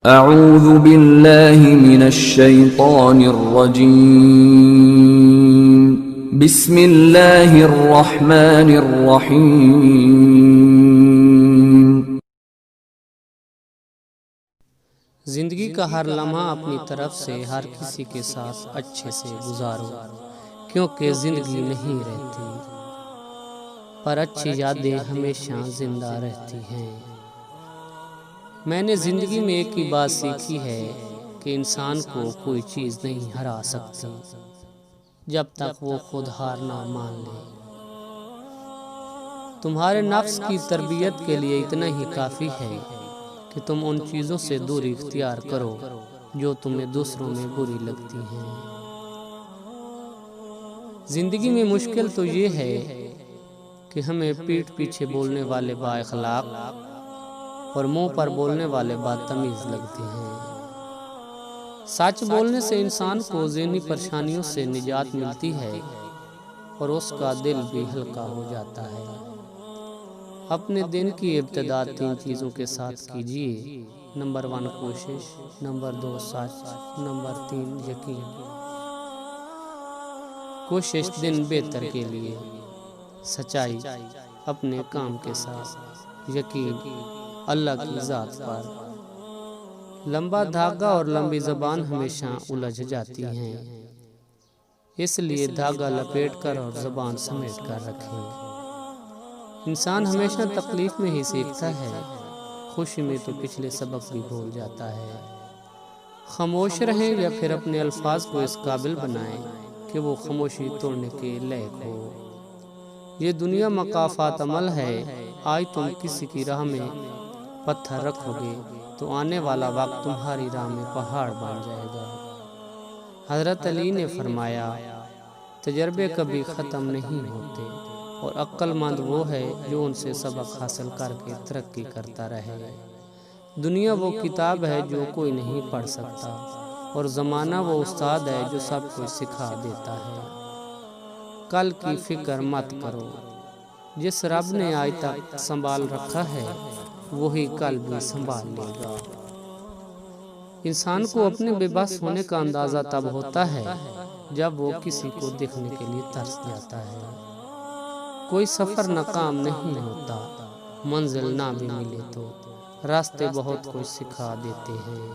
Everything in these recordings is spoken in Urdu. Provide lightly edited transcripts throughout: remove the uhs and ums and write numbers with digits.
اعوذ باللہ من الشیطان الرجیم بسم اللہ الرحمن الرحیم۔ زندگی کا ہر لمحہ اپنی طرف سے ہر کسی کے ساتھ اچھے سے گزارو، کیونکہ زندگی نہیں رہتی پر اچھی یادیں ہمیشہ زندہ رہتی ہیں۔ میں نے زندگی میں ایک ہی بات سیکھی ہے کہ انسان کو کوئی چیز نہیں ہرا سکتی جب تک وہ خود ہار نہ مان لے۔ تمہارے نفس کی تربیت کے لیے اتنا ہی کافی ہے کہ تم ان چیزوں سے دوری اختیار کرو جو تمہیں دوسروں میں بری لگتی ہیں۔ زندگی میں مشکل تو یہ ہے کہ ہمیں پیٹھ پیچھے بولنے والے با اخلاق اور منہ پر بولنے والے بدتمیز لگتے ہیں۔ سچ بولنے سے انسان کو ذہنی پریشانیوں سے نجات ملتی ہے اور اس کا دل بھی ہلکا ہو جاتا ہے۔ اپنے دن کی ابتدا 3 چیزوں کے ساتھ کیجیے۔ نمبر 1 کوشش، نمبر 2 سچ، نمبر 3 یقین۔ کوشش دن بہتر کے لیے، سچائی اپنے کام کے ساتھ، یقین اللہ کی ذات پر۔ لمبا دھاگا اور لمبی زبان ہمیشہ الجھ جاتی ہیں، اس لیے دھاگا لپیٹ کر اور زبان سمیٹ کر رکھیں۔ انسان ہمیشہ تکلیف میں ہی سیکھتا ہے، خوشی میں تو پچھلے سبق بھی بھول جاتا ہے۔ خاموش رہیں یا پھر اپنے الفاظ کو اس قابل بنائیں کہ وہ خاموشی توڑنے کے لائق ہو۔ یہ دنیا مکافات عمل ہے، آج تم کسی کی راہ میں پتھر رکھو گے تو آنے والا وقت تمہاری راہ میں پہاڑ بن جائے گا۔ حضرت علی نے فرمایا، تجربے کبھی ختم نہیں ہوتے اور عقل مند وہ ہے جو ان سے سبق حاصل کر کے ترقی کرتا رہے۔ دنیا وہ کتاب ہے جو کوئی نہیں پڑھ سکتا اور زمانہ وہ استاد ہے جو سب کچھ سکھا دیتا ہے۔ کل کی فکر مت کرو، جس رب نے آج تک سنبھال رکھا ہے وہی کل بھی سنبھال لے گا۔ انسان کو اپنے بے بس ہونے کا اندازہ تب ہوتا ہے جب وہ کسی کو دیکھنے کے لیے ترس جاتا ہے۔ کوئی سفر ناکام نہیں ہوتا، منزل نہ بھی ملے تو راستے بہت کچھ سکھا دیتے ہیں۔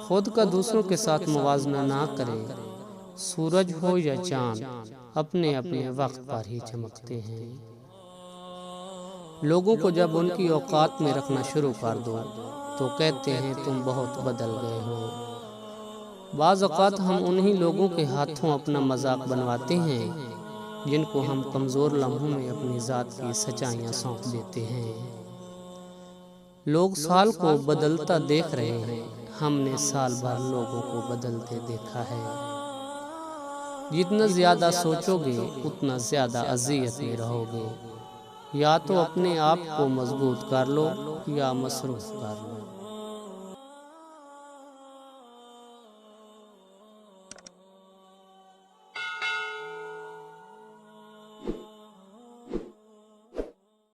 خود کا دوسروں کے ساتھ موازنہ نہ کرے، سورج ہو یا چاند اپنے اپنے وقت پر ہی چمکتے ہیں۔ لوگوں کو جب ان کی اوقات میں رکھنا شروع کر دو تو کہتے ہیں تم بہت بدل گئے ہو۔ بعض اوقات ہم انہی لوگوں کے ہاتھوں اپنا مذاق بنواتے ہیں جن کو ہم کمزور لمحوں میں اپنی ذات کی سچائیاں سونپ دیتے ہیں۔ لوگ سال کو بدلتا دیکھ رہے ہیں، ہم نے سال بھر لوگوں کو بدلتے دیکھا ہے۔ جتنا زیادہ سوچو گے اتنا زیادہ اذیت میں رہو گے۔ یا تو اپنے آپ کو مضبوط کر لو یا مصروف کر لو۔